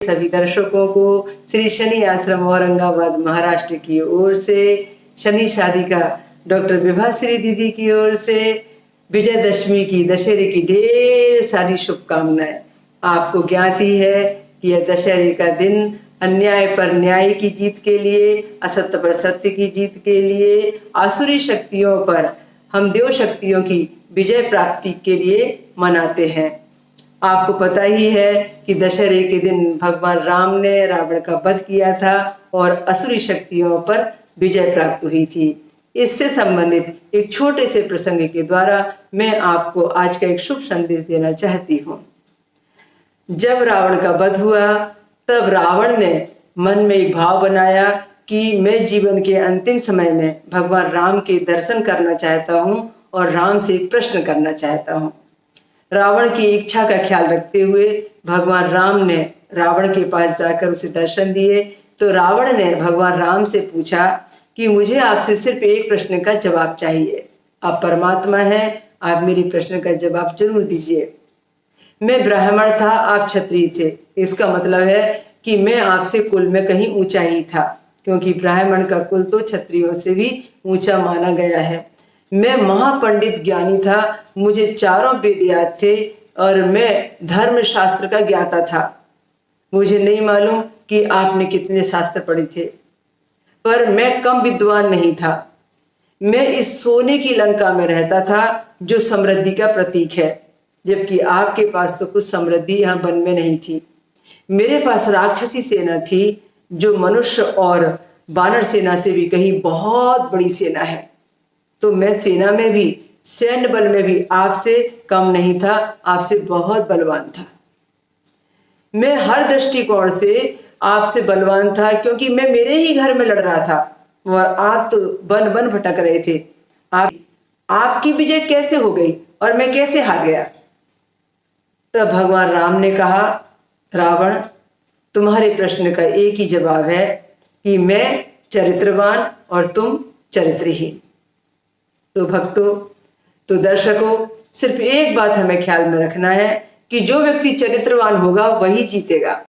सभी दर्शकों को श्री शनि आश्रम औरंगाबाद महाराष्ट्र की ओर से, शनि शादी का डॉक्टर विभाश्री दीदी की ओर से विजयदशमी की, दशहरे की ढेर सारी शुभकामनाएं। आपको ज्ञात ही है कि यह दशहरे का दिन अन्याय पर न्याय की जीत के लिए, असत्य पर सत्य की जीत के लिए, आसुरी शक्तियों पर हम देव शक्तियों की विजय प्राप्ति के लिए मनाते हैं। आपको पता ही है कि दशहरे के दिन भगवान राम ने रावण का वध किया था और असुरी शक्तियों पर विजय प्राप्त हुई थी। इससे संबंधित एक छोटे से प्रसंग के द्वारा मैं आपको आज का एक शुभ संदेश देना चाहती हूँ। जब रावण का वध हुआ तब रावण ने मन में एक भाव बनाया कि मैं जीवन के अंतिम समय में भगवान राम के दर्शन करना चाहता हूँ और राम से एक प्रश्न करना चाहता हूँ। रावण की इच्छा का ख्याल रखते हुए भगवान राम ने रावण के पास जाकर उसे दर्शन दिए। तो रावण ने भगवान राम से पूछा कि मुझे आपसे सिर्फ एक प्रश्न का जवाब चाहिए। आप परमात्मा हैं, आप मेरे प्रश्न का जवाब जरूर दीजिए। मैं ब्राह्मण था, आप क्षत्रिय थे। इसका मतलब है कि मैं आपसे कुल में कहीं ऊंचा ही था, क्योंकि ब्राह्मण का कुल तो क्षत्रियों से भी ऊंचा माना गया है। मैं महापंडित ज्ञानी था, मुझे चारों वेद याद थे और मैं धर्म शास्त्र का ज्ञाता था। मुझे नहीं मालूम कि आपने कितने शास्त्र पढ़े थे, पर मैं कम विद्वान नहीं था। मैं इस सोने की लंका में रहता था जो समृद्धि का प्रतीक है, जबकि आपके पास तो कुछ समृद्धि यहाँ वन में नहीं थी। मेरे पास राक्षसी सेना थी जो मनुष्य और वानर सेना से भी कहीं बहुत बड़ी सेना है। तो मैं सेना में भी, सैन्य बल में भी आपसे कम नहीं था, आपसे बहुत बलवान था। मैं हर दृष्टिकोण से आपसे बलवान था, क्योंकि मैं मेरे ही घर में लड़ रहा था और आप तो वन वन भटक रहे थे। आपकी विजय कैसे हो गई और मैं कैसे हार गया? तब भगवान राम ने कहा, रावण, तुम्हारे प्रश्न का एक ही जवाब है कि मैं चरित्रवान और तुम चरित्रहीन। तो भक्तों, तो दर्शकों, सिर्फ एक बात हमें ख्याल में रखना है कि जो व्यक्ति चरित्रवान होगा वही जीतेगा।